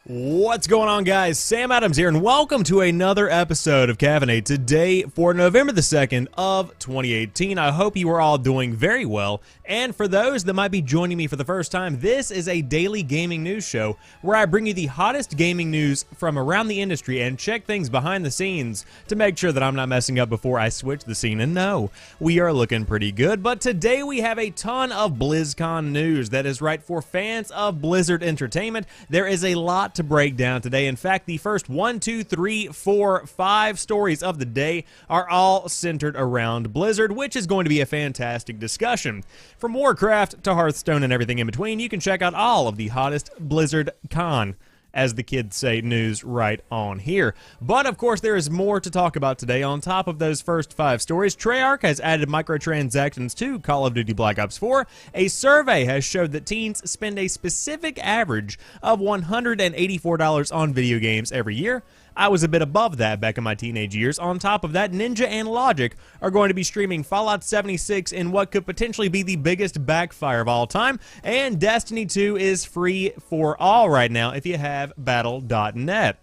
What's going on, guys? Sam Adams here, and welcome to another episode of Caffeinate. Today, for November the 2nd of 2018, I hope you are all doing very well. And for those that might be joining me for the first time, this is a daily gaming news show where I bring you the hottest gaming news from around the industry and check things behind the scenes to make sure that I'm not messing up before I switch the scene. And no, we are looking pretty good. But today we have a ton of Blizzcon news. That is right, for fans of Blizzard Entertainment, there is a lot to break down today. In fact, the first 1, 2, 3, 4, 5 stories of the day are all centered around Blizzard, which is going to be a fantastic discussion. From Warcraft to Hearthstone and everything in between, you can check out all of the hottest Blizzard-Con, as the kids say, news right on here. But of course, there is more to talk about today. On top of those first 5 stories, Treyarch has added microtransactions to Call of Duty Black Ops 4. A survey has showed that teens spend a specific average of $184 on video games every year. I was a bit above that back in my teenage years. On top of that, Ninja and Logic are going to be streaming Fallout 76 in what could potentially be the biggest backfire of all time, and Destiny 2 is free for all right now if you have Battle.net.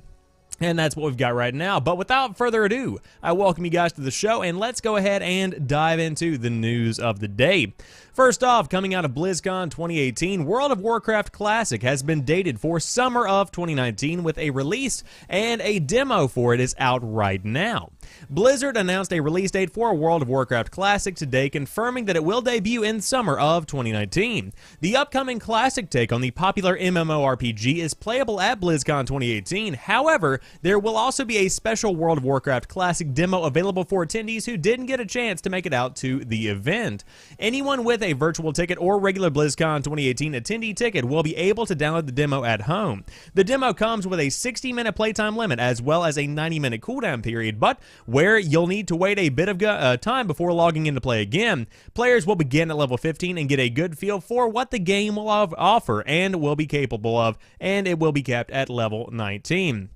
And that's what we've got right now. But without further ado, I welcome you guys to the show, and let's go ahead and dive into the news of the day. First off, coming out of BlizzCon 2018, World of Warcraft Classic has been dated for summer of 2019 with a release, and a demo for it is out right now. Blizzard announced a release date for World of Warcraft Classic today, confirming that it will debut in summer of 2019. The upcoming Classic take on the popular MMORPG is playable at BlizzCon 2018. However, there will also be a special World of Warcraft Classic demo available for attendees who didn't get a chance to make it out to the event. Anyone with a virtual ticket or regular BlizzCon 2018 attendee ticket will be able to download the demo at home. The demo comes with a 60-minute playtime limit as well as a 90-minute cooldown period, but where you'll need to wait a bit of time before logging in to play again. Players will begin at level 15 and get a good feel for what the game will offer and will be capable of, and it will be capped at level 19.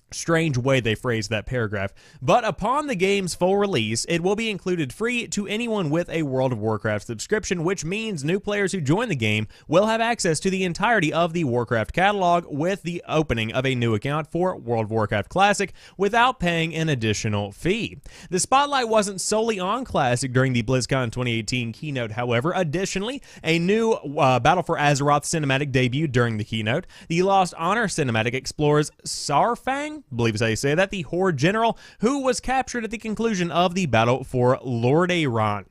Strange way they phrased that paragraph. But upon the game's full release, it will be included free to anyone with a World of Warcraft subscription, which means new players who join the game will have access to the entirety of the Warcraft catalog with the opening of a new account for World of Warcraft Classic without paying an additional fee. The spotlight wasn't solely on Classic during the BlizzCon 2018 keynote, however. Additionally, a new Battle for Azeroth cinematic debuted during the keynote. The Lost Honor cinematic explores Saurfang, I believe is how you say that, the Horde general who was captured at the conclusion of the battle for Lordaeron.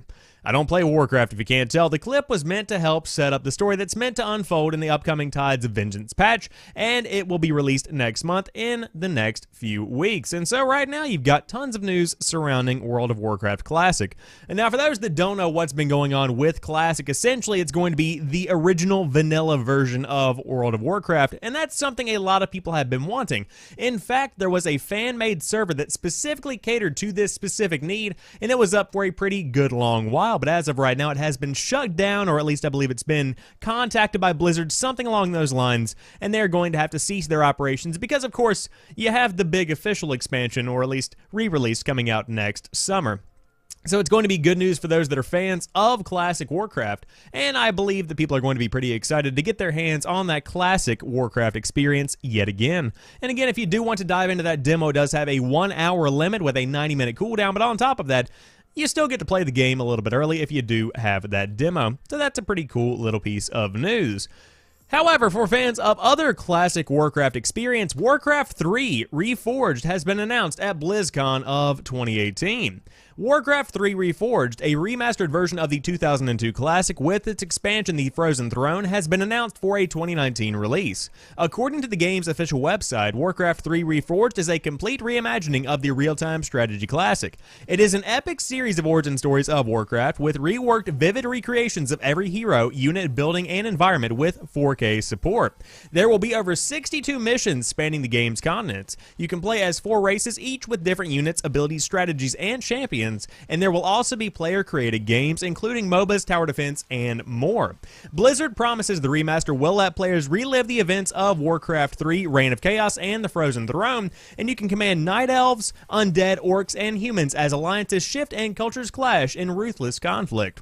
I don't play Warcraft if you can't tell. The clip was meant to help set up the story that's meant to unfold in the upcoming Tides of Vengeance patch, and it will be released next month in the next few weeks. And so right now you've got tons of news surrounding World of Warcraft Classic. And now for those that don't know what's been going on with Classic, essentially it's going to be the original vanilla version of World of Warcraft, and that's something a lot of people have been wanting. In fact, there was a fan-made server that specifically catered to this specific need, and it was up for a pretty good long while. But as of right now, it has been shut down, or at least I believe it's been contacted by Blizzard, something along those lines, and they're going to have to cease their operations because, of course, you have the big official expansion, or at least re-release, coming out next summer. So it's going to be good news for those that are fans of Classic Warcraft, and I believe that people are going to be pretty excited to get their hands on that Classic Warcraft experience yet again. And again, if you do want to dive into that demo, it does have a 1-hour limit with a 90-minute cooldown, but on top of that, you still get to play the game a little bit early if you do have that demo. So that's a pretty cool little piece of news. However, for fans of other Classic Warcraft experience, Warcraft 3 Reforged has been announced at BlizzCon of 2018. Warcraft 3 Reforged, a remastered version of the 2002 Classic with its expansion, The Frozen Throne, has been announced for a 2019 release. According to the game's official website, Warcraft 3 Reforged is a complete reimagining of the real-time strategy classic. It is an epic series of origin stories of Warcraft with reworked, vivid recreations of every hero, unit, building, and environment with 4K support. There will be over 62 missions spanning the game's continents. You can play as 4 races, each with different units, abilities, strategies, and champions, and there will also be player-created games, including MOBAs, tower defense, and more. Blizzard promises the remaster will let players relive the events of Warcraft 3, Reign of Chaos, and the Frozen Throne, and you can command night elves, undead, orcs, and humans as alliances shift and cultures clash in ruthless conflict.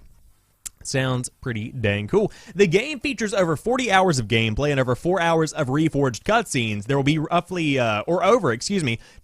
Sounds pretty dang cool. The game features over 40 hours of gameplay and over 4 hours of Reforged cutscenes. There will be roughly,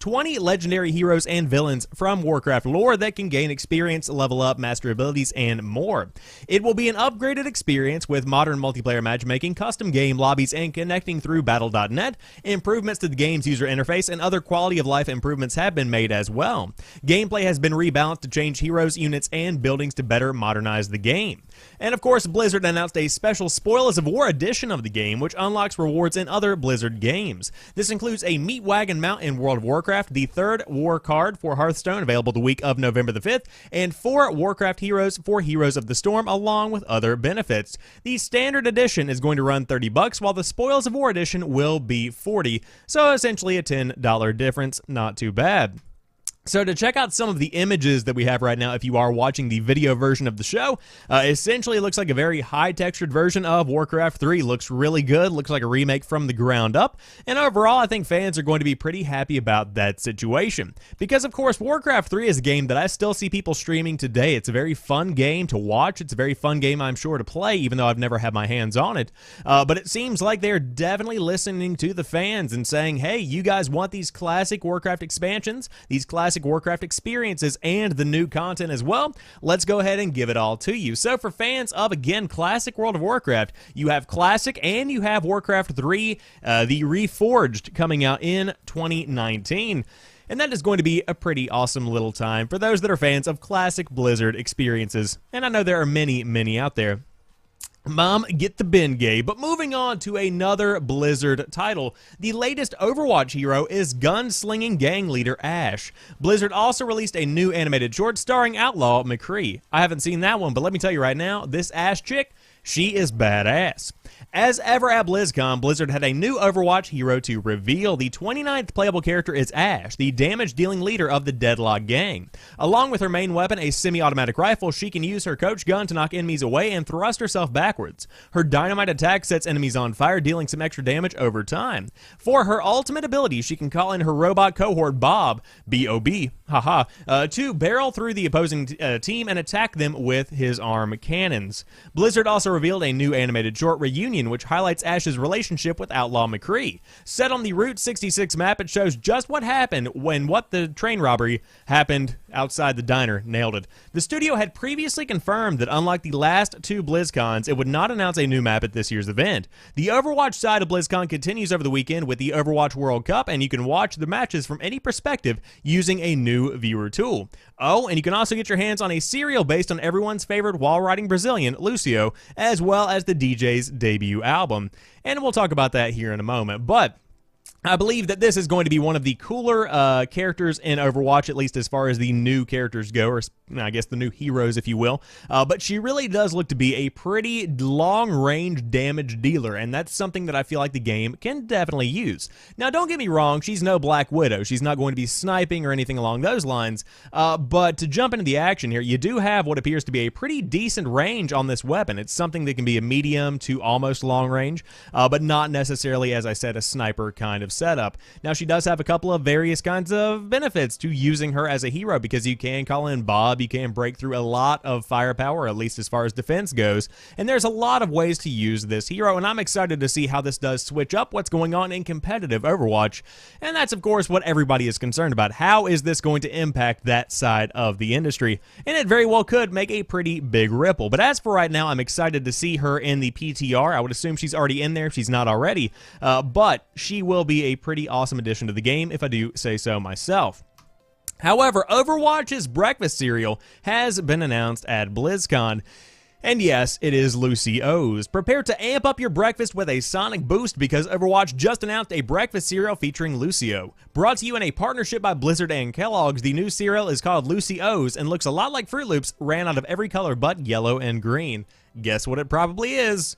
20 legendary heroes and villains from Warcraft lore that can gain experience, level up, master abilities, and more. It will be an upgraded experience with modern multiplayer matchmaking, custom game lobbies, and connecting through Battle.net. Improvements to the game's user interface and other quality of life improvements have been made as well. Gameplay has been rebalanced to change heroes, units, and buildings to better modernize the game. And of course, Blizzard announced a special Spoils of War edition of the game, which unlocks rewards in other Blizzard games. This includes a meat wagon mount in World of Warcraft, the 3rd war card for Hearthstone, available the week of November the 5th, and 4 Warcraft heroes for Heroes of the Storm, along with other benefits. The standard edition is going to run $30, while the Spoils of War edition will be $40, so essentially a $10 difference. Not too bad. So to check out some of the images that we have right now, if you are watching the video version of the show, essentially it looks like a very high-textured version of Warcraft 3. Looks really good, looks like a remake from the ground up, and overall I think fans are going to be pretty happy about that situation. Because of course Warcraft 3 is a game that I still see people streaming today. It's a very fun game to watch, it's a very fun game I'm sure to play, even though I've never had my hands on it. But it seems like they're definitely listening to the fans and saying, hey, you guys want these classic Warcraft expansions, these classic Warcraft experiences, and the new content as well. Let's go ahead and give it all to you. So for fans of, again, classic World of Warcraft, you have Classic and you have Warcraft 3, the Reforged, coming out in 2019. And that is going to be a pretty awesome little time for those that are fans of classic Blizzard experiences. And I know there are many, many out there. Mom, get the bin, Gabe. But moving on to another Blizzard title, the latest Overwatch hero is gunslinging gang leader Ashe. Blizzard also released a new animated short starring Outlaw McCree. I haven't seen that one, but let me tell you right now, this Ashe chick, she is badass. As ever at BlizzCon, Blizzard had a new Overwatch hero to reveal. The 29th playable character is Ashe, the damage-dealing leader of the Deadlock Gang. Along with her main weapon, a semi-automatic rifle, she can use her coach gun to knock enemies away and thrust herself backwards. Her dynamite attack sets enemies on fire, dealing some extra damage over time. For her ultimate ability, she can call in her robot cohort Bob, B-O-B, to barrel through the opposing team and attack them with his arm cannons. Blizzard also revealed a new animated short, Reunion, which highlights Ashe's relationship with Outlaw McCree. Set on the Route 66 map, it shows just what happened when the train robbery happened outside the diner. Nailed it. The studio had previously confirmed that unlike the last 2 BlizzCons, it would not announce a new map at this year's event. The Overwatch side of BlizzCon continues over the weekend with the Overwatch World Cup, and you can watch the matches from any perspective using a new viewer tool. Oh, and you can also get your hands on a cereal based on everyone's favorite wall-riding Brazilian, Lucio, as well as the DJ's debut album. And we'll talk about that here in a moment, but I believe that this is going to be one of the cooler characters in Overwatch, at least as far as the new characters go, or I guess the new heroes, if you will. But she really does look to be a pretty long-range damage dealer, and that's something that I feel like the game can definitely use. Now, don't get me wrong, she's no Black Widow. She's not going to be sniping or anything along those lines, but to jump into the action here, you do have what appears to be a pretty decent range on this weapon. It's something that can be a medium to almost long range, but not necessarily, as I said, a sniper kind of setup. Now, she does have a couple of various kinds of benefits to using her as a hero, because you can call in Bob, you can break through a lot of firepower, at least as far as defense goes, and there's a lot of ways to use this hero, and I'm excited to see how this does switch up what's going on in competitive Overwatch, and that's of course what everybody is concerned about. How is this going to impact that side of the industry? And it very well could make a pretty big ripple, but as for right now, I'm excited to see her in the PTR. I would assume she's already in there if she's not already, but she will be a pretty awesome addition to the game, if I do say so myself. However, Overwatch's breakfast cereal has been announced at BlizzCon. And yes, it is Lucio's. Prepare to amp up your breakfast with a sonic boost, because Overwatch just announced a breakfast cereal featuring Lucio. Brought to you in a partnership by Blizzard and Kellogg's, the new cereal is called Lucio's and looks a lot like Fruit Loops ran out of every color but yellow and green. Guess what it probably is?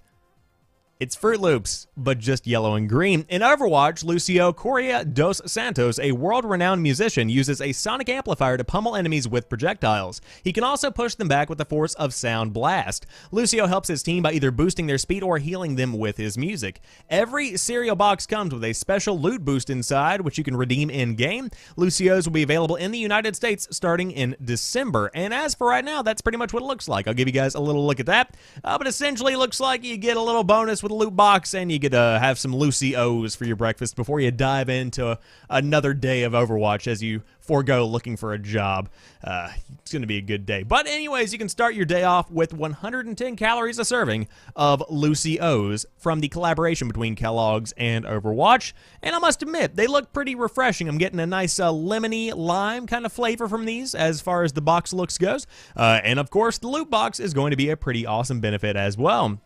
It's Fruit Loops, but just yellow and green. In Overwatch, Lucio Correa dos Santos, a world-renowned musician, uses a sonic amplifier to pummel enemies with projectiles. He can also push them back with the force of Sound Blast. Lucio helps his team by either boosting their speed or healing them with his music. Every cereal box comes with a special loot boost inside, which you can redeem in-game. Lucio's will be available in the United States starting in December. And as for right now, that's pretty much what it looks like. I'll give you guys a little look at that. But essentially, it looks like you get a little bonus with a loot box, and you get to have some Lucios for your breakfast before you dive into another day of Overwatch as you forego looking for a job. It's going to be a good day. But anyways, you can start your day off with 110 calories a serving of Lucios from the collaboration between Kellogg's and Overwatch. And I must admit, they look pretty refreshing. I'm getting a nice lemony lime kind of flavor from these as far as the box looks goes. And of course, the loot box is going to be a pretty awesome benefit as well.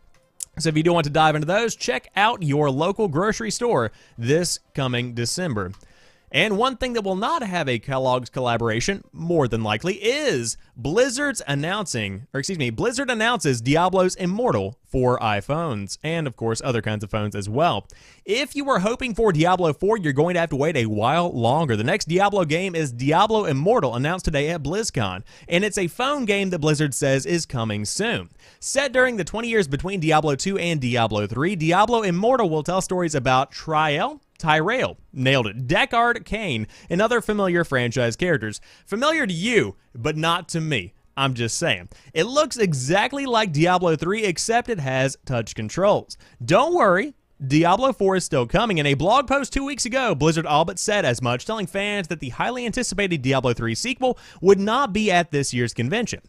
So if you do want to dive into those, check out your local grocery store this coming December. And one thing that will not have a Kellogg's collaboration, more than likely, is Blizzard announces Diablo's Immortal for iPhones, and of course other kinds of phones as well. If you were hoping for Diablo 4, you're going to have to wait a while longer. The next Diablo game is Diablo Immortal, announced today at Blizzcon, and it's a phone game that Blizzard says is coming soon. Set during the 20 years between Diablo 2 and Diablo 3, Diablo Immortal will tell stories about Tyrell, nailed it, Deckard Cain, and other familiar franchise characters. Familiar to you, but not to me. I'm just saying. It looks exactly like Diablo 3, except it has touch controls. Don't worry, Diablo 4 is still coming. In a blog post 2 weeks ago, Blizzard all but said as much, telling fans that the highly anticipated Diablo 3 sequel would not be at this year's convention.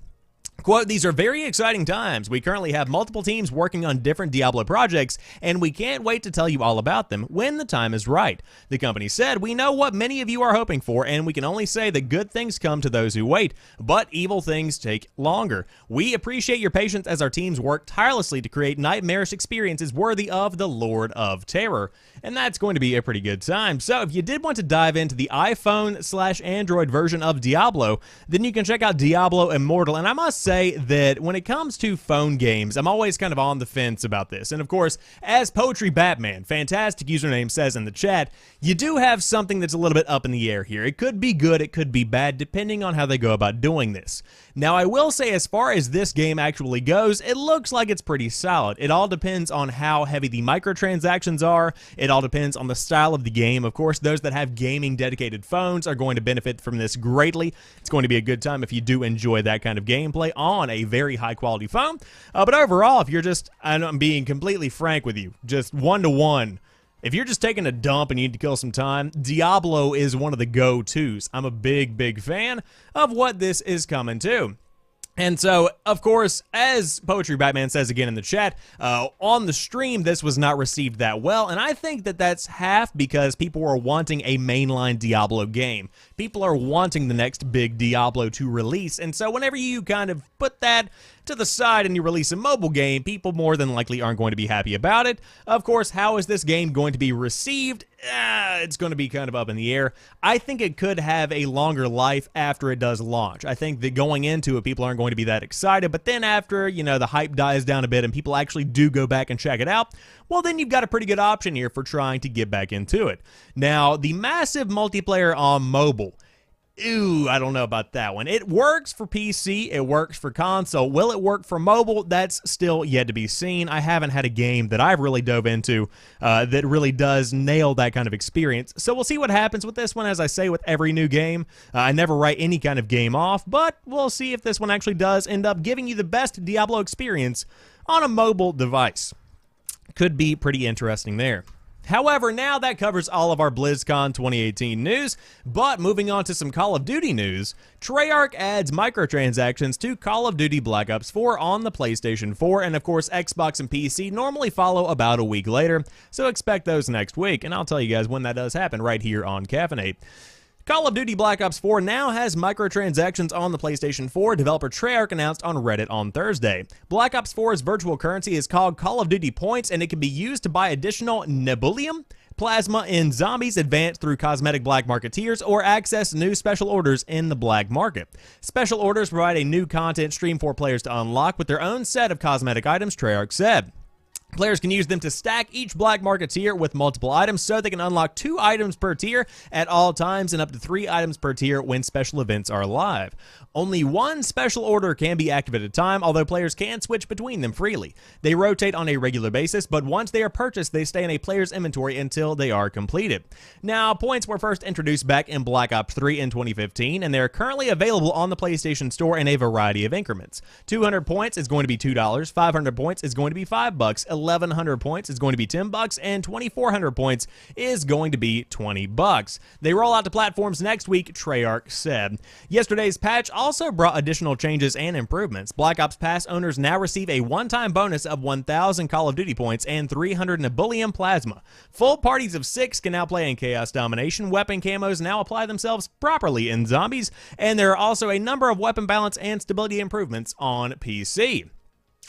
Quote, "These are very exciting times. We currently have multiple teams working on different Diablo projects, and we can't wait to tell you all about them when the time is right." The company said, "We know what many of you are hoping for, and we can only say that good things come to those who wait, but evil things take longer. We appreciate your patience as our teams work tirelessly to create nightmarish experiences worthy of the Lord of Terror." And that's going to be a pretty good time. So if you did want to dive into the iPhone/Android version of Diablo, then you can check out Diablo Immortal. And I must say that when it comes to phone games, I'm always kind of on the fence about this. And of course, as Poetry Batman, fantastic username, says in the chat, you do have something that's a little bit up in the air here. It could be good, it could be bad, depending on how they go about doing this. Now, I will say, as far as this game actually goes, it looks like it's pretty solid. It all depends on how heavy the microtransactions are. It all depends on the style of the game. Of course, those that have gaming dedicated phones are going to benefit from this greatly. It's going to be a good time if you do enjoy that kind of gameplay on a very high quality phone. But overall, if you're just, I'm being completely frank with you, just one-to-one, if you're just taking a dump and you need to kill some time, Diablo is one of the go-tos. I'm a big fan of what this is coming to. And so, of course, as Poetry Batman says again in the chat, on the stream, this was not received that well, and I think that that's half because people were wanting a mainline Diablo game. People are wanting the next big Diablo to release, and so whenever you kind of put that to the side and you release a mobile game, people more than likely aren't going to be happy about it. Of course, how is this game going to be received? It's going to be kind of up in the air. I think it could have a longer life after it does launch. I think that going into it, people aren't going to be that excited, but then after, you know, the hype dies down a bit and people actually do go back and check it out, well, then you've got a pretty good option here for trying to get back into it. Now, the massive multiplayer on mobile, ooh, I don't know about that one. It works for PC, it works for console. Will it work for mobile? That's still yet to be seen. I haven't had a game that I've really dove into that really does nail that kind of experience. So we'll see what happens with this one. As I say with every new game, I never write any kind of game off, but we'll see if this one actually does end up giving you the best Diablo experience on a mobile device. Could be pretty interesting there. However, now that covers all of our BlizzCon 2018 news, but moving on to some Call of Duty news, Treyarch adds microtransactions to Call of Duty Black Ops 4 on the PlayStation 4, and of course Xbox and PC normally follow about a week later, so expect those next week, and I'll tell you guys when that does happen right here on Caffeinate. Call of Duty Black Ops 4 now has microtransactions on the PlayStation 4, developer Treyarch announced on Reddit on Thursday. Black Ops 4's virtual currency is called Call of Duty Points, and it can be used to buy additional Nebulium, plasma, and zombies advanced through cosmetic black market tiers or access new special orders in the black market. Special orders provide a new content stream for players to unlock with their own set of cosmetic items, Treyarch said. Players can use them to stack each black market tier with multiple items, so they can unlock 2 items per tier at all times and up to 3 items per tier when special events are live. Only 1 special order can be activated at a time, although players can switch between them freely. They rotate on a regular basis, but once they are purchased, they stay in a player's inventory until they are completed. Now, points were first introduced back in Black Ops 3 in 2015, and they are currently available on the PlayStation Store in a variety of increments. 200 points is going to be $2, 500 points is going to be $5, 1,100 points is going to be $10, and 2,400 points is going to be $20. They roll out to platforms next week, Treyarch said. Yesterday's patch also brought additional changes and improvements. Black Ops Pass owners now receive a one-time bonus of 1,000 Call of Duty points and 300 Nebulium Plasma. Full parties of 6 can now play in Chaos Domination. Weapon camos now apply themselves properly in Zombies, and there are also a number of weapon balance and stability improvements on PC.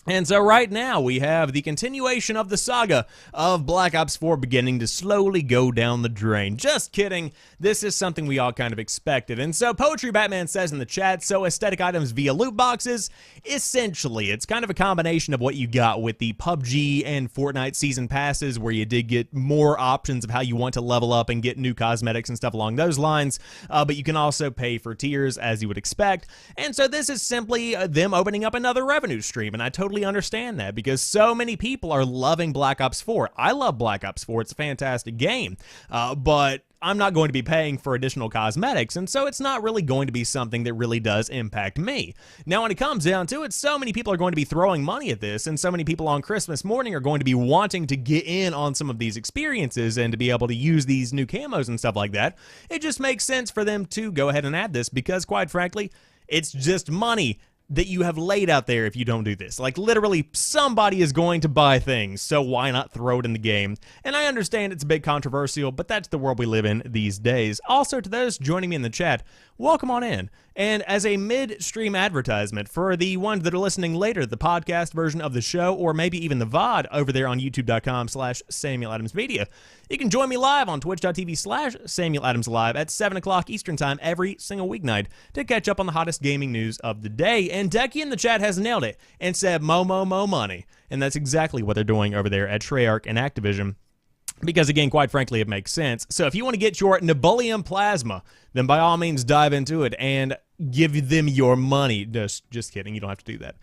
And so right now we have the continuation of the saga of Black Ops 4 beginning to slowly go down the drain. Just kidding. This is something we all kind of expected. And so Poetry Batman says in the chat, so aesthetic items via loot boxes? Essentially, it's kind of a combination of what you got with the PUBG and Fortnite season passes, where you did get more options of how you want to level up and get new cosmetics and stuff along those lines. But you can also pay for tiers as you would expect. And so this is simply them opening up another revenue stream. And I totally understand that because so many people are loving Black Ops 4. I love Black Ops 4. It's a fantastic game. But I'm not going to be paying for additional cosmetics, and so it's not really going to be something that really does impact me. Now, when it comes down to it, so many people are going to be throwing money at this, and so many people on Christmas morning are going to be wanting to get in on some of these experiences and to be able to use these new camos and stuff like that. It just makes sense for them to go ahead and add this because, quite frankly, it's just money that you have laid out there if you don't do this. Like, literally, somebody is going to buy things, so why not throw it in the game? And I understand it's a bit controversial, but that's the world we live in these days. Also, to those joining me in the chat, welcome on in. And as a mid-stream advertisement for the ones that are listening later, the podcast version of the show, or maybe even the VOD over there on youtube.com/SamuelAdamsMedia, you can join me live on twitch.tv/SamuelAdamsLive at 7 o'clock Eastern Time every single weeknight to catch up on the hottest gaming news of the day. And Decky in the chat has nailed it and said, mo money. And that's exactly what they're doing over there at Treyarch and Activision. Because, again, quite frankly, it makes sense. So if you want to get your Nebulium Plasma, then by all means dive into it and give them your money. Just kidding. You don't have to do that.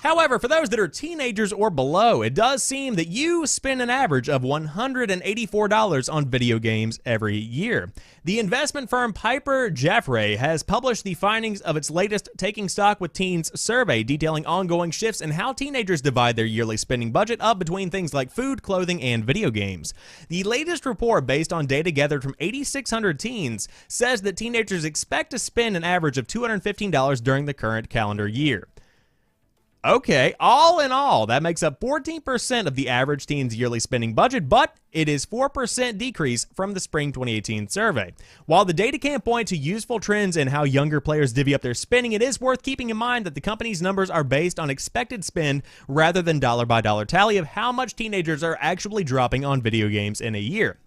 However, for those that are teenagers or below, it does seem that you spend an average of $184 on video games every year. The investment firm Piper Jaffray has published the findings of its latest Taking Stock with Teens survey, detailing ongoing shifts in how teenagers divide their yearly spending budget up between things like food, clothing, and video games. The latest report, based on data gathered from 8,600 teens, says that teenagers expect to spend an average of $215 during the current calendar year. Okay, all in all, that makes up 14% of the average teen's yearly spending budget, but it is 4% decrease from the spring 2018 survey. While the data can point to useful trends in how younger players divvy up their spending, it is worth keeping in mind that the company's numbers are based on expected spend rather than dollar-by-dollar tally of how much teenagers are actually dropping on video games in a year.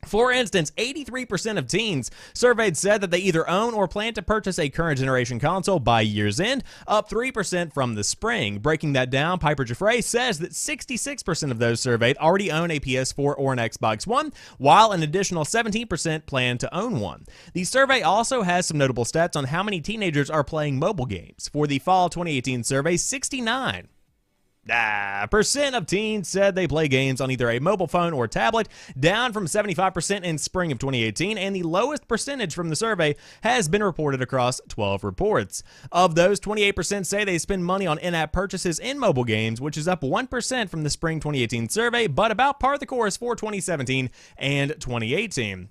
For instance, 83% of teens surveyed said that they either own or plan to purchase a current generation console by year's end, up 3% from the spring. Breaking that down, Piper Jaffray says that 66% of those surveyed already own a PS4 or an Xbox One, while an additional 17% plan to own one. The survey also has some notable stats on how many teenagers are playing mobile games. For the fall 2018 survey, 69% of teens said they play games on either a mobile phone or tablet, down from 75% in spring of 2018, and the lowest percentage from the survey has been reported across 12 reports. Of those, 28% say they spend money on in-app purchases in mobile games, which is up 1% from the spring 2018 survey, but about par the course for 2017 and 2018.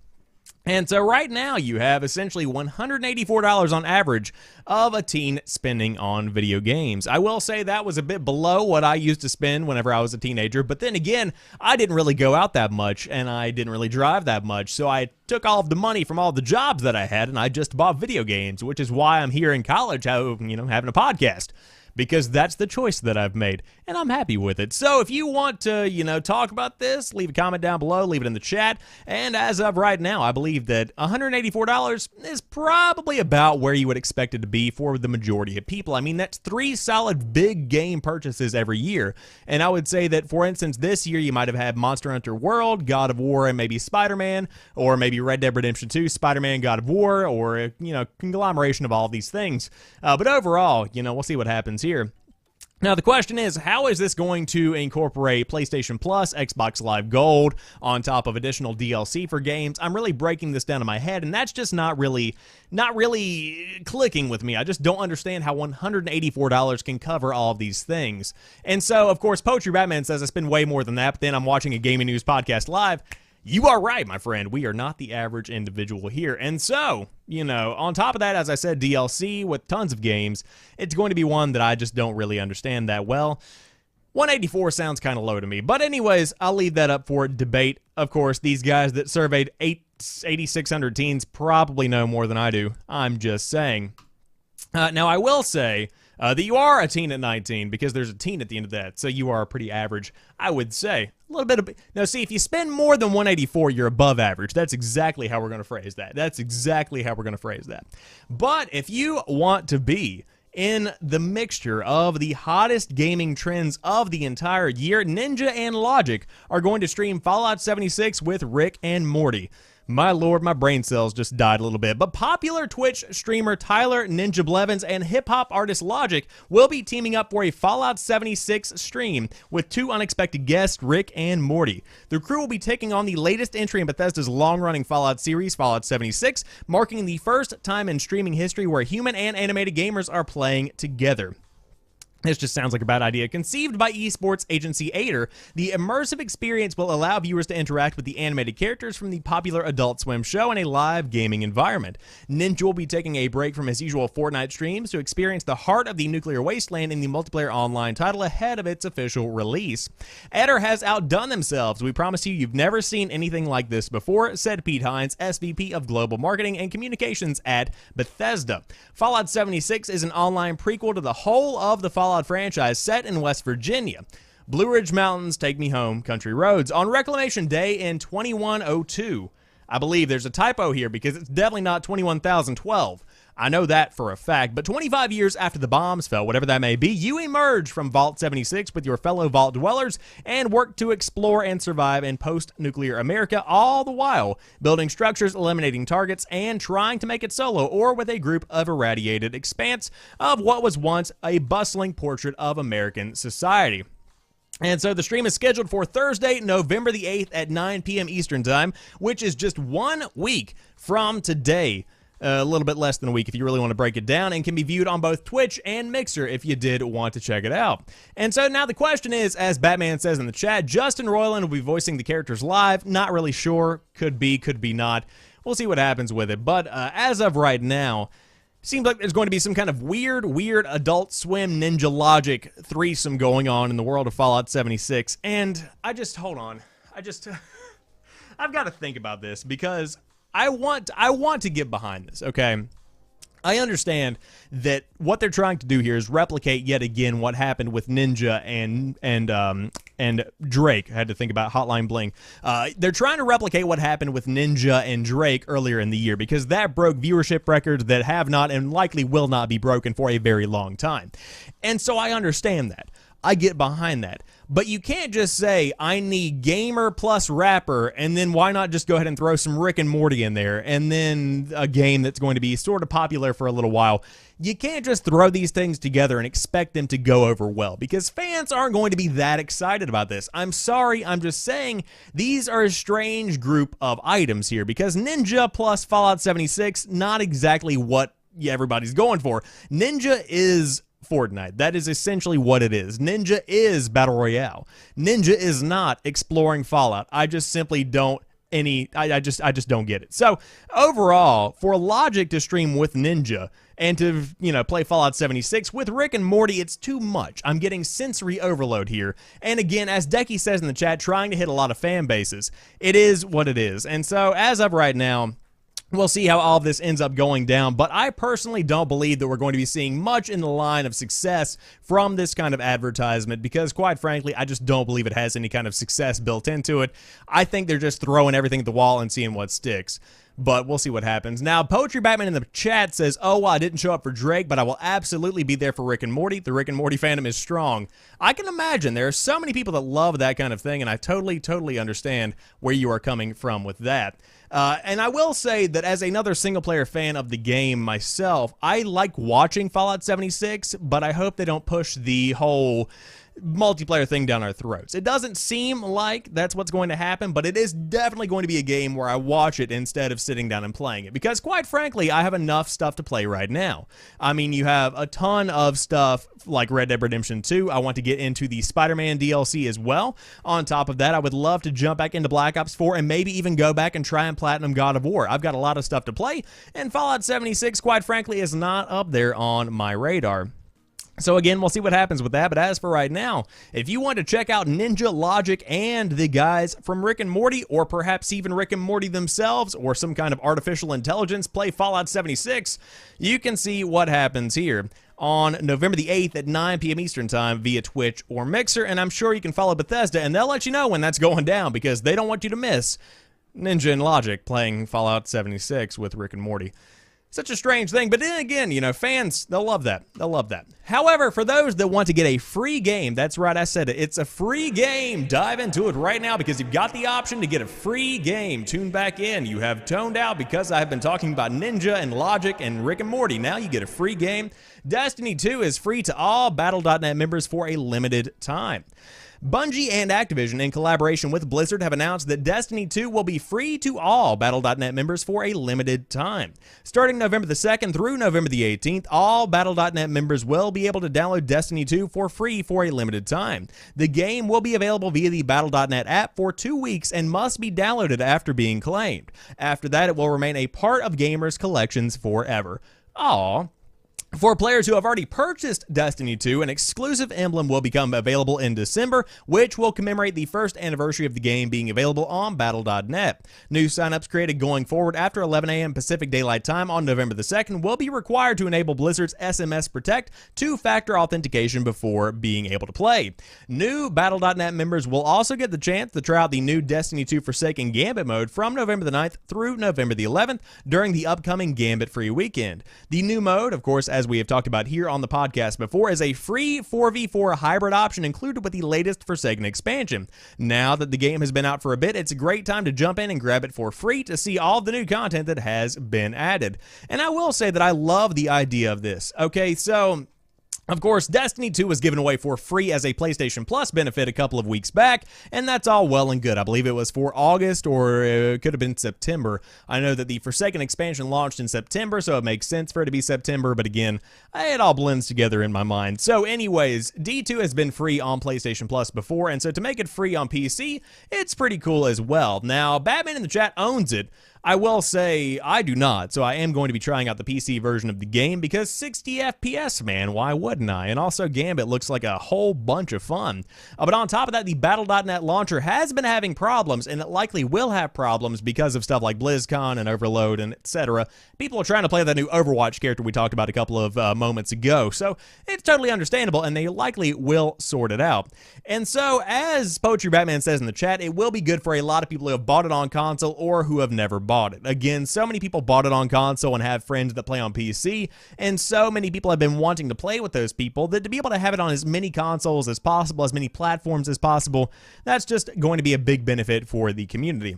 And so right now you have essentially $184 on average of a teen spending on video games. I will say that was a bit below what I used to spend whenever I was a teenager, but then again, I didn't really go out that much and I didn't really drive that much, so I took all of the money from all the jobs that I had and I just bought video games, which is why I'm here in college, having a podcast. because that's the choice that I've made, and I'm happy with it. So if you want to, talk about this, leave a comment down below, leave it in the chat, and as of right now, I believe that $184 is probably about where you would expect it to be for the majority of people. I mean, that's 3 solid big game purchases every year, and I would say that, for instance, this year you might have had Monster Hunter World, God of War, and maybe Spider-Man, or maybe Red Dead Redemption 2, Spider-Man, God of War, or a, conglomeration of all of these things. But overall, we'll see what happens here. Now, the question is, how is this going to incorporate PlayStation Plus, Xbox Live Gold, on top of additional DLC for games? I'm really breaking this down in my head, and that's just not really clicking with me. I just don't understand how $184 can cover all of these things. And so, of course, Poetry Batman says I spend way more than that, but then I'm watching a gaming news podcast live. You are right, my friend. We are not the average individual here. And so, on top of that, as I said, DLC with tons of games, it's going to be one that I just don't really understand that well. 184 sounds kind of low to me. But anyways, I'll leave that up for debate. Of course, these guys that surveyed 8,600 teens probably know more than I do. I'm just saying. Now, I will say that you are a teen at 19, because there's a teen at the end of that, so you are pretty average, I would say. A little bit of... Now, see, if you spend more than 184, you're above average. That's exactly how we're going to phrase that. That's exactly how we're going to phrase that. But if you want to be in the mixture of the hottest gaming trends of the entire year, Ninja and Logic are going to stream Fallout 76 with Rick and Morty. My lord, my brain cells just died a little bit. But popular Twitch streamer Tyler Ninja Blevins and hip-hop artist Logic will be teaming up for a Fallout 76 stream with 2 unexpected guests, Rick and Morty. The crew will be taking on the latest entry in Bethesda's long-running Fallout series, Fallout 76, marking the first time in streaming history where human and animated gamers are playing together. This just sounds like a bad idea. Conceived by esports agency Aider, the immersive experience will allow viewers to interact with the animated characters from the popular Adult Swim show in a live gaming environment. Ninja will be taking a break from his usual Fortnite streams to experience the heart of the nuclear wasteland in the multiplayer online title ahead of its official release. Aider has outdone themselves. We promise you've never seen anything like this before, said Pete Hines, SVP of Global Marketing and Communications at Bethesda. Fallout 76 is an online prequel to the whole of the Fallout franchise set in West Virginia. Blue Ridge Mountains, take me home, country roads. On Reclamation Day in 2102. I believe there's a typo here because it's definitely not 21,012. I know that for a fact, but 25 years after the bombs fell, whatever that may be, you emerge from Vault 76 with your fellow Vault dwellers and work to explore and survive in post-nuclear America, all the while building structures, eliminating targets, and trying to make it solo or with a group of irradiated expanse of what was once a bustling portrait of American society. And so the stream is scheduled for Thursday, November the 8th at 9 p.m. Eastern Time, which is just 1 week from today. A little bit less than a week if you really want to break it down, and can be viewed on both Twitch and Mixer if you did want to check it out. And so now the question is, as Batman says in the chat, Justin Roiland will be voicing the characters live. Not really sure. Could be, could be not. We'll see what happens with it. But as of right now, seems like there's going to be some kind of weird Adult Swim Ninja Logic threesome going on in the world of Fallout 76. And hold on. I've got to think about this because I want to get behind this, okay? I understand that what they're trying to do here is replicate yet again what happened with Ninja and Drake. I had to think about Hotline Bling. They're trying to replicate what happened with Ninja and Drake earlier in the year because that broke viewership records that have not and likely will not be broken for a very long time. And so I understand that. I get behind that. But you can't just say, I need gamer plus rapper, and then why not just go ahead and throw some Rick and Morty in there, and then a game that's going to be sort of popular for a little while. You can't just throw these things together and expect them to go over well, because fans aren't going to be that excited about this. I'm sorry, I'm just saying these are a strange group of items here, because Ninja plus Fallout 76, not exactly what everybody's going for. Ninja is Fortnite. That is essentially what it is. Ninja is Battle Royale. Ninja is not exploring Fallout. I just simply don't I just don't get it. So overall, for Logic to stream with Ninja and to, play Fallout 76 with Rick and Morty, it's too much. I'm getting sensory overload here. And again, as Decky says in the chat, trying to hit a lot of fan bases. It is what it is. And so as of right now, We'll see how all of this ends up going down, but I personally don't believe that we're going to be seeing much in the line of success from this kind of advertisement because, quite frankly, I just don't believe it has any kind of success built into it. I think they're just throwing everything at the wall and seeing what sticks. But we'll see what happens. Now, Poetry Batman in the chat says, oh, well, I didn't show up for Drake, but I will absolutely be there for Rick and Morty. The Rick and Morty fandom is strong. I can imagine there are so many people that love that kind of thing, and I totally understand where you are coming from with that. And I will say that as another single-player fan of the game myself, I like watching Fallout 76, but I hope they don't push the whole multiplayer thing down our throats. It doesn't seem like that's what's going to happen, but it is definitely going to be a game where I watch it instead of sitting down and playing it, because quite frankly, I have enough stuff to play right now. I mean, you have a ton of stuff like Red Dead Redemption 2. I want to get into the Spider-Man DLC as well. On top of that, I would love to jump back into Black Ops 4 and maybe even go back and try and platinum God of War. I've got a lot of stuff to play, and Fallout 76, quite frankly, is not up there on my radar. So again, we'll see what happens with that, but as for right now, if you want to check out Ninja, Logic, and the guys from Rick and Morty, or perhaps even Rick and Morty themselves, or some kind of artificial intelligence play Fallout 76, you can see what happens here on November the 8th at 9 p.m. Eastern Time via Twitch or Mixer, and I'm sure you can follow Bethesda, and they'll let you know when that's going down, because they don't want you to miss Ninja and Logic playing Fallout 76 with Rick and Morty. Such a strange thing, but then again, you know, fans, they'll love that. They'll love that. However, for those that want to get a free game, that's right, I said it, it's a free game. Dive into it right now because you've got the option to get a free game. Tune back in. You have toned out because I have been talking about Ninja and Logic and Rick and Morty. Now you get a free game. Destiny 2 is free to all Battle.net members for a limited time. Bungie and Activision, in collaboration with Blizzard, have announced that Destiny 2 will be free to all Battle.net members for a limited time. Starting November the 2nd through November the 18th, all Battle.net members will be able to download Destiny 2 for free for a limited time. The game will be available via the Battle.net app for 2 weeks and must be downloaded after being claimed. After that, it will remain a part of gamers' collections forever. Aww. For players who have already purchased Destiny 2, an exclusive emblem will become available in December, which will commemorate the first anniversary of the game being available on Battle.net. New signups created going forward after 11 a.m. Pacific Daylight Time on November the 2nd will be required to enable Blizzard's SMS Protect two-factor authentication before being able to play. New Battle.net members will also get the chance to try out the new Destiny 2 Forsaken Gambit mode from November the 9th through November the 11th during the upcoming Gambit free weekend. The new mode, of course, as we have talked about here on the podcast before, is a free 4v4 hybrid option included with the latest Forsaken expansion. Now that the game has been out for a bit, it's a great time to jump in and grab it for free to see all the new content that has been added. And I will say that I love the idea of this. Okay, so of course, Destiny 2 was given away for free as a PlayStation Plus benefit a couple of weeks back, and that's all well and good. I believe it was for August, or it could have been September. I know that the Forsaken expansion launched in September, so it makes sense for it to be September, but again, it all blends together in my mind. So anyways, D2 has been free on PlayStation Plus before, and so to make it free on PC, it's pretty cool as well. Now, Batman in the chat owns it. I will say I do not, so I am going to be trying out the PC version of the game because 60 FPS, man, why wouldn't I? And also Gambit looks like a whole bunch of fun. But on top of that, the Battle.net launcher has been having problems, and it likely will have problems because of stuff like BlizzCon and Overload and etc. People are trying to play that new Overwatch character we talked about a couple of moments ago, so it's totally understandable, and they likely will sort it out. And so, as Poetry Batman says in the chat, it will be good for a lot of people who have bought it on console or who have never bought it. Again, so many people bought it on console and have friends that play on PC, and so many people have been wanting to play with those people that to be able to have it on as many consoles as possible, as many platforms as possible, that's just going to be a big benefit for the community.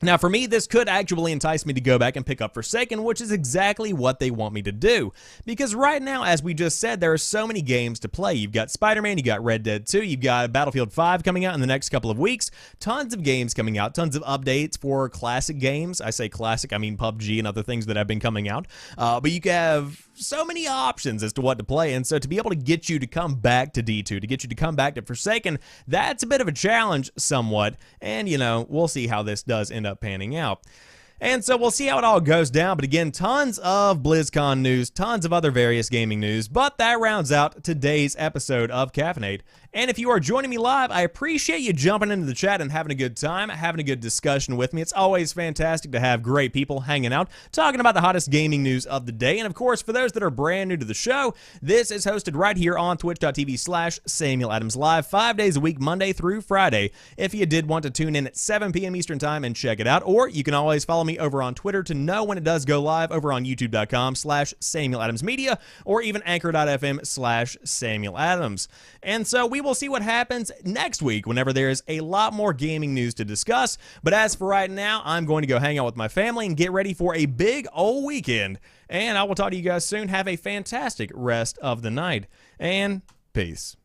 Now, for me, this could actually entice me to go back and pick up Forsaken, which is exactly what they want me to do. Because right now, as we just said, there are so many games to play. You've got Spider-Man, you've got Red Dead 2, you've got Battlefield 5 coming out in the next couple of weeks, tons of games coming out, tons of updates for classic games. I say classic, I mean PUBG and other things that have been coming out. But you have so many options as to what to play, and so to be able to get you to come back to D2, to get you to come back to Forsaken, that's a bit of a challenge somewhat, and you know, we'll see how this does end up panning out. And so we'll see how it all goes down, but again, tons of BlizzCon news, tons of other various gaming news, but that rounds out today's episode of Caffeinate. And if you are joining me live, I appreciate you jumping into the chat and having a good time, having a good discussion with me. It's always fantastic to have great people hanging out, talking about the hottest gaming news of the day. And of course, for those that are brand new to the show, this is hosted right here on twitch.tv/SamuelAdamsLive, 5 days a week, Monday through Friday. If you did want to tune in at 7 p.m. Eastern Time and check it out, or you can always follow me over on Twitter to know when it does go live over on youtube.com/SamuelAdamsMedia, or even anchor.fm/SamuelAdams. And so we will see what happens next week whenever there's a lot more gaming news to discuss. But as for right now, I'm going to go hang out with my family and get ready for a big old weekend. And I will talk to you guys soon. Have a fantastic rest of the night, and peace.